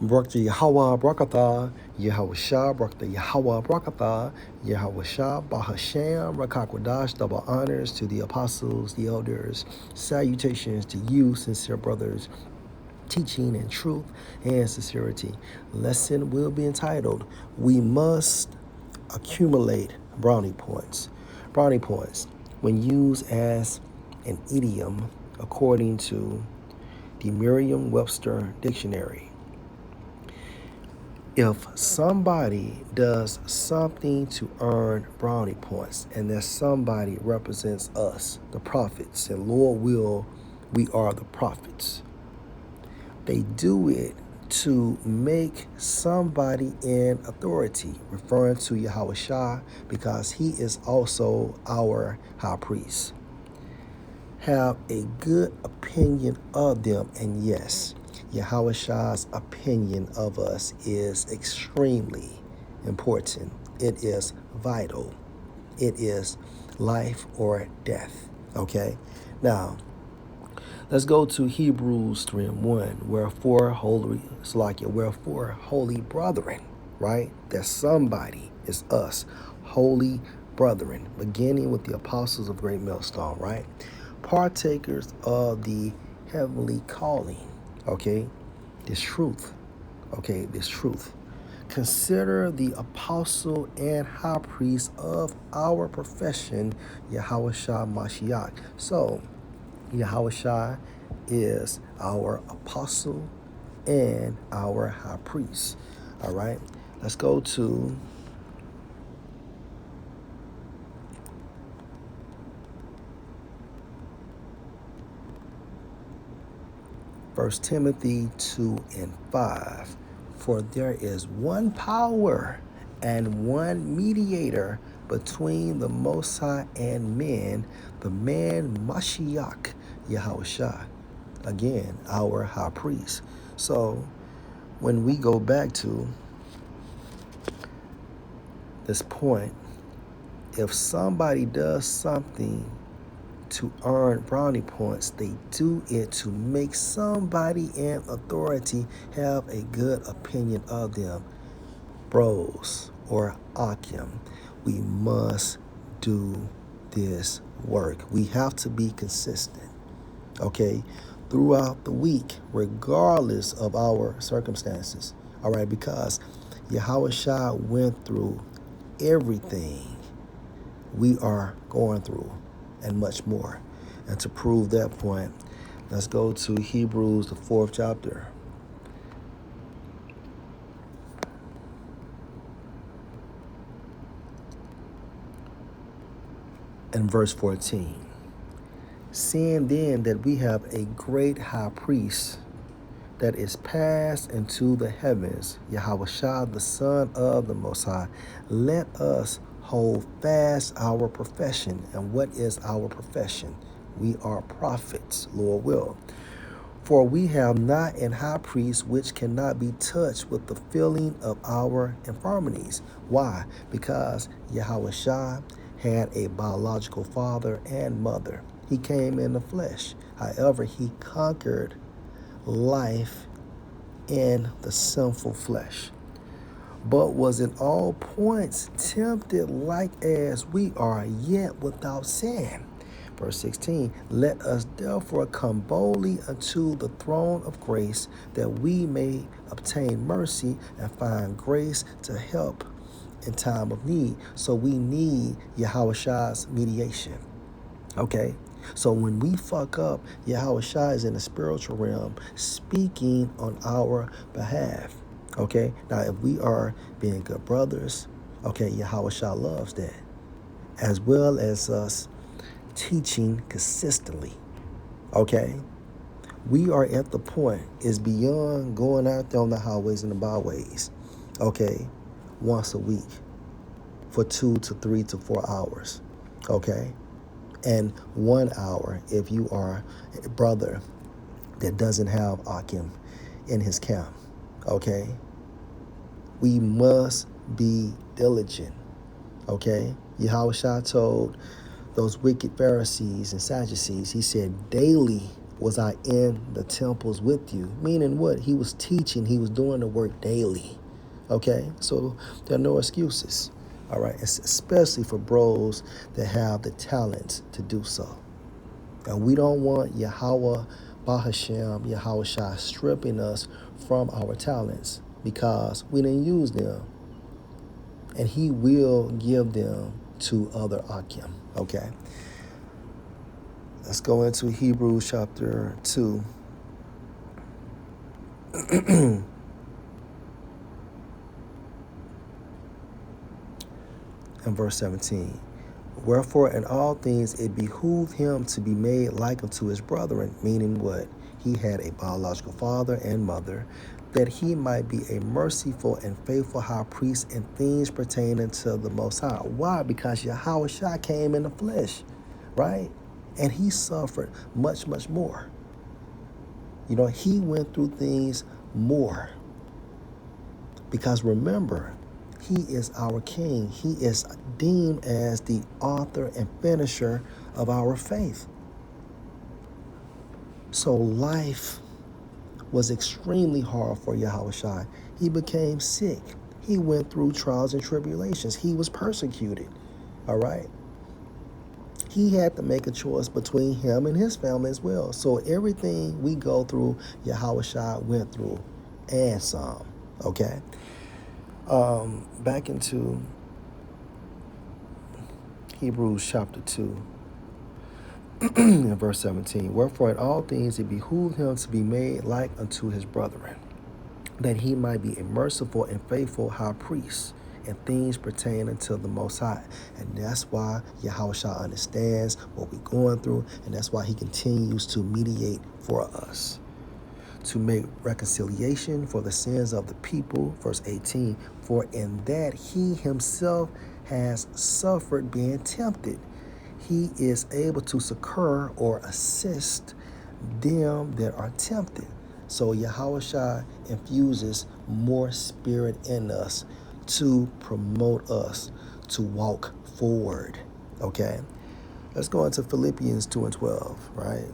Barak the Yahweh Brakatha, Yahweh Shah, Barak the Yahweh Brakatha, Yahweh Shah, Bahashem, Rakakwadash, double honors to the apostles, the elders, salutations to you, sincere brothers, teaching in truth and sincerity. Lesson will be entitled, We Must Accumulate Brownie Points. Brownie points, when used as an idiom according to the Merriam-Webster Dictionary. If somebody does something to earn brownie points, and that somebody represents us, the prophets, and Lord will, we are the prophets. They do it to make somebody in authority, referring to Yahweh Shah, because he is also our high priest. Have a good opinion of them, and yes, Yahweh Shah's opinion of us is extremely important. It is vital. It is life or death. Okay? Now, let's go to Hebrews 3:1. Wherefore, holy brethren, right? That somebody is us, holy brethren, beginning with the apostles of Great Millstone, right? Partakers of the heavenly calling, okay? This truth, okay? This truth. Consider the apostle and high priest of our profession, Yahweh Shah Mashiach. So, Yahweh Shah is our apostle and our high priest. All right, let's go to First Timothy 2:5. For there is one power and one mediator between the Most High and men, the man Mashiach, Yahweh Shah. Again, our high priest. So when we go back to this point, if somebody does something to earn brownie points, they do it to make somebody in authority have a good opinion of them. Bros or Akim, we must do this work. We have to be consistent, okay, throughout the week, regardless of our circumstances, all right, because Yahweh Shah went through everything we are going through and much more. And to prove that point, let's go to Hebrews, the 4th chapter. And verse 14. Seeing then that we have a great high priest that is passed into the heavens, Yahweh Shah, the Son of the Most High, let us hold fast our profession. And what is our profession? We are prophets, Lord will. For we have not an high priest which cannot be touched with the feeling of our infirmities. Why? Because Yahweh Shah had a biological father and mother. He came in the flesh. However, he conquered life in the sinful flesh, but was in all points tempted like as we are, yet without sin. Verse 16, let us therefore come boldly unto the throne of grace, that we may obtain mercy and find grace to help in time of need. So we need Yahweh Shah's mediation. Okay? So when we fuck up, Yahweh Shah is in the spiritual realm speaking on our behalf. Okay? Now, if we are being good brothers, okay, Yahweh Shah loves that. As well as us teaching consistently. Okay? We are at the point, it's beyond going out there on the highways and the byways. Okay? Once a week for 2 to 3 to 4 hours. Okay? And 1 hour if you are a brother that doesn't have Akim in his camp. Okay? We must be diligent. Okay? Yahweh Shah told those wicked Pharisees and Sadducees, he said, daily was I in the temples with you? Meaning what? He was teaching, he was doing the work daily. Okay? So there are no excuses. All right? Especially for bros that have the talent to do so. And we don't want Yahweh Bahashem, Yahweh Shai stripping us from our talents because we didn't use them. And he will give them to other Akim. Okay? Let's go into Hebrews chapter 2. And verse 17. Wherefore in all things it behooved him to be made like unto his brethren, meaning what? He had a biological father and mother, that he might be a merciful and faithful high priest in things pertaining to the Most High. Why? Because Yahweh Shai came in the flesh, right? And he suffered much, much more. You know, he went through things more. Because remember, he is our king. He is deemed as the author and finisher of our faith. So life was extremely hard for Yahweh Shai. He became sick. He went through trials and tribulations. He was persecuted. All right? He had to make a choice between him and his family as well. So everything we go through, Yahweh Shai went through, and some. Okay? Back into Hebrews chapter 2, in verse 17. Wherefore in all things it behooved him to be made like unto his brethren, that he might be a merciful and faithful high priest in things pertaining to the Most High. And that's why Yahweh Shai understands what we're going through, and that's why he continues to mediate for us, to make reconciliation for the sins of the people. Verse 18, for in that he himself has suffered being tempted, he is able to succor or assist them that are tempted. So Yahweh Shai infuses more spirit in us to promote us to walk forward. Okay? Let's go into Philippians 2 and 12, right?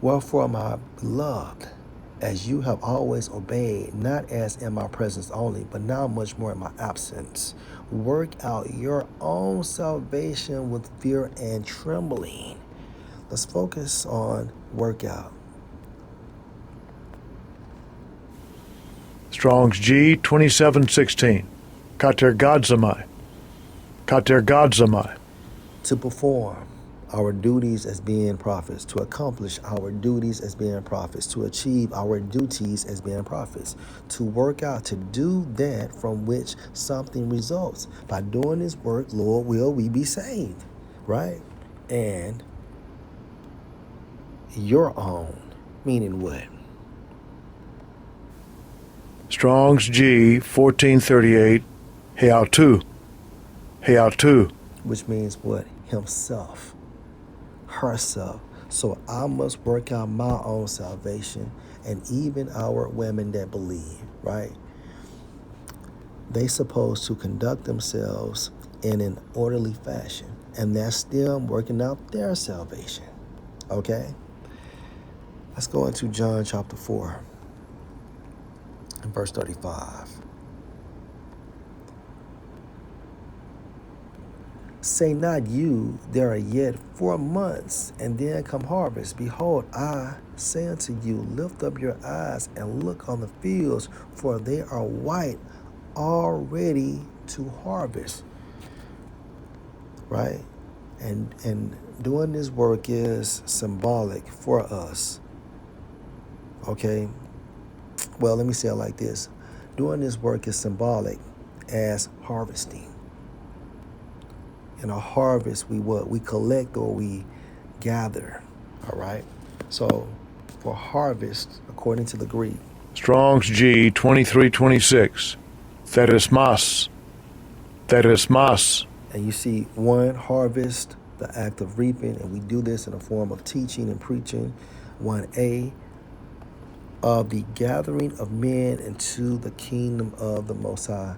Wherefore, my beloved, as you have always obeyed, not as in my presence only, but now much more in my absence, work out your own salvation with fear and trembling. Let's focus on workout. Strong's G 2716. Katergadzamai. Katergadzamai. To perform our duties as being prophets, to accomplish our duties as being prophets, to achieve our duties as being prophets, to work out, to do that from which something results. By doing this work, Lord, will we be saved, right? And your own, meaning what? Strong's G 1438. Heautu. Heautu. Which means what? Himself. Herself. So I must work out my own salvation, and even our women that believe, right? They supposed to conduct themselves in an orderly fashion, and that's them working out their salvation. Okay? Let's go into John chapter 4 and verse 35. Say not you, there are yet 4 months, and then come harvest. Behold, I say unto you, lift up your eyes and look on the fields, for they are white already to harvest. Right? And doing this work is symbolic for us. Okay? Well, let me say it like this. Doing this work is symbolic as harvesting. In a harvest, we what? We collect or we gather. All right? So, for harvest, according to the Greek, Strong's G 2326. Therismas. Therismas. and you see one, harvest, the act of reaping, and we do this in a form of teaching and preaching. 1A, of the gathering of men into the kingdom of the Most High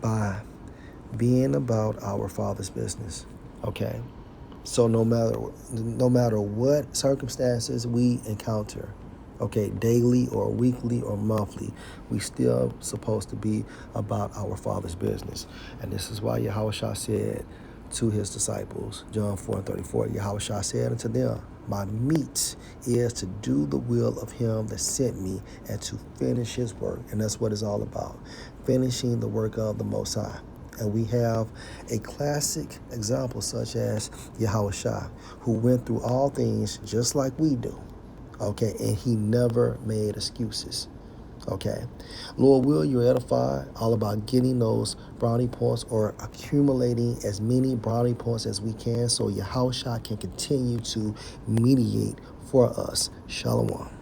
by being about our Father's business. Okay? So no matter what circumstances we encounter, okay, daily or weekly or monthly, we still supposed to be about our Father's business. And this is why Yahushua said to his disciples, John 4:34, Yahushua said unto them, my meat is to do the will of him that sent me and to finish his work. And that's what it's all about, finishing the work of the Most High. And we have a classic example such as Yahushua, who went through all things just like we do. Okay, and he never made excuses. Okay, Lord, will you edify all about getting those brownie points or accumulating as many brownie points as we can so Yahushua can continue to mediate for us. Shalom.